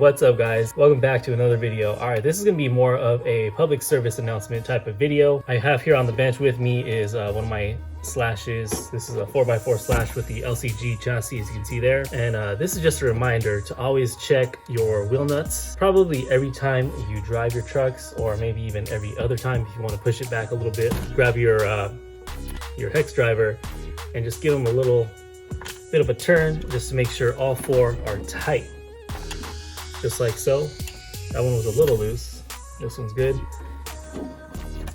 what's up guys? Welcome back to another video. Alright, this is going to be more of a public service announcement type of video. I have here on the bench with me is one of my slashes. This is a 4x4 slash with the LCG chassis, as you can see there. And this is just a reminder to always check your wheel nuts, probably every time you drive your trucks, or maybe even every other time if you want to push it back a little bit. Grab your hex driver and just give them a little bit of a turn just to make sure all four are tight. Just like so. That one was a little loose. This one's good.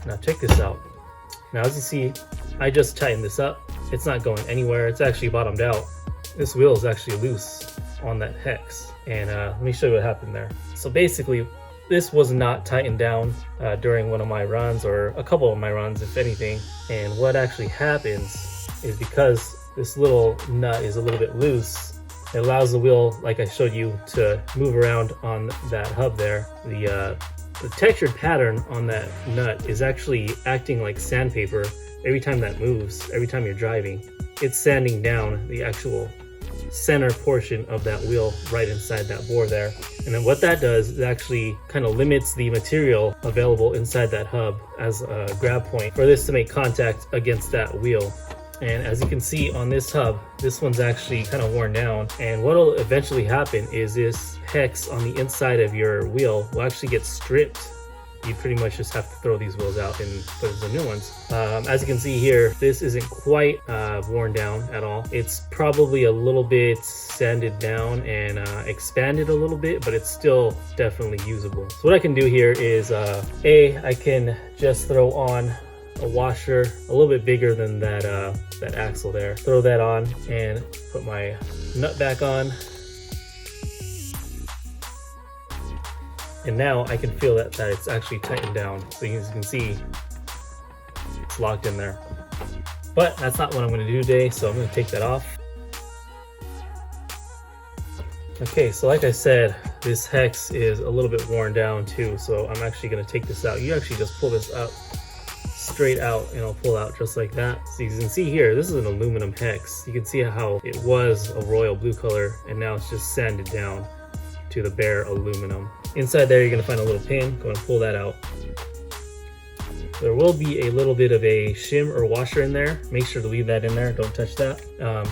Now check this out. Now as you see, I just tightened this up. It's not going anywhere. It's actually bottomed out. This wheel is actually loose on that hex. And let me show you what happened there. So basically, this was not tightened down during one of my runs, or a couple of my runs, if anything. And what actually happens is, because this little nut is a little bit loose, it allows the wheel, like I showed you, to move around on that hub there. The textured pattern on that nut is actually acting like sandpaper. Every time that moves, every time you're driving, it's sanding down the actual center portion of that wheel right inside that bore there. And then what that does is actually kind of limits the material available inside that hub as a grab point for this to make contact against that wheel. And as you can see on this hub, this one's actually kind of worn down. And what will eventually happen is this hex on the inside of your wheel will actually get stripped. You pretty much just have to throw these wheels out and put some new ones. As you can see here, this isn't quite worn down at all. It's probably a little bit sanded down and expanded a little bit, but it's still definitely usable. So what I can do here is, I can just throw on a washer a little bit bigger than that axle there. Throw that on and put my nut back on. And now I can feel that it's actually tightened down. So as you can see, it's locked in there. But that's not what I'm going to do today, so I'm going to take that off. Okay, so like I said, this hex is a little bit worn down too, so I'm actually going to take this out. You actually just pull this up straight out and it'll pull out just like that. So you can see here, this is an aluminum hex. You can see how it was a royal blue color and now it's just sanded down to the bare aluminum. Inside there, you're going to find a little pin. Go and pull that out. There will be a little bit of a shim or washer in there. Make sure to leave that in there. Don't touch that.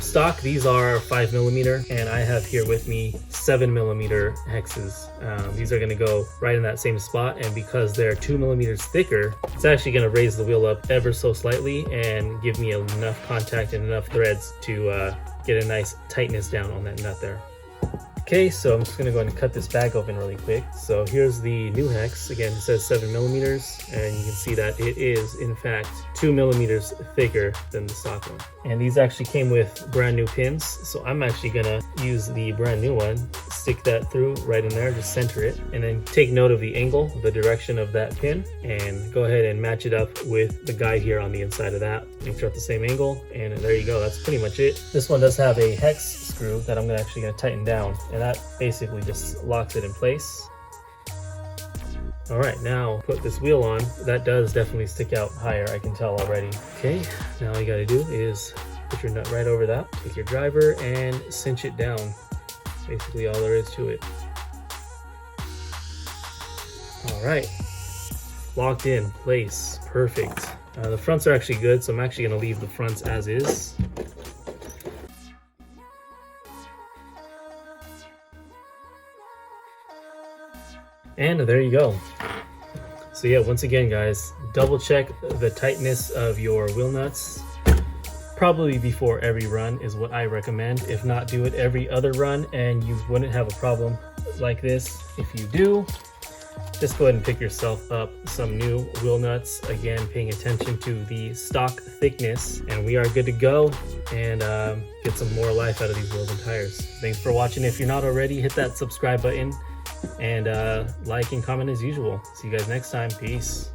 Stock, these are 5mm, and I have here with me 7mm hexes. These are going to go right in that same spot, and because they're 2mm thicker, it's actually going to raise the wheel up ever so slightly and give me enough contact and enough threads to get a nice tightness down on that nut there. Okay, so I'm just going to go ahead and cut this bag open really quick. So here's the new hex. Again, it says 7mm, and you can see that it is, in fact, 2mm thicker than the stock one. And these actually came with brand new pins, so I'm actually going to use the brand new one, stick that through right in there, just center it, and then take note of the angle, the direction of that pin, and go ahead and match it up with the guide here on the inside of that. Make sure it's the same angle, and there you go. That's pretty much it. This one does have a hex screw that I'm actually going to tighten down, and that basically just locks it in place. All right, now put this wheel on. That does definitely stick out higher, I can tell already. Okay, now all you got to do is put your nut right over that, take your driver and cinch it down. Basically all there is to it. All right, locked in place, perfect. The fronts are actually good, so I'm actually going to leave the fronts as is. And there you go. So yeah, once again guys, double check the tightness of your wheel nuts. Probably before every run is what I recommend. If not, do it every other run and you wouldn't have a problem like this. If you do, just go ahead and pick yourself up some new wheel nuts. Again, paying attention to the stock thickness, and we are good to go and get some more life out of these wheels and tires. Thanks for watching. If you're not already, hit that subscribe button and like and comment as usual. See you guys next time. Peace.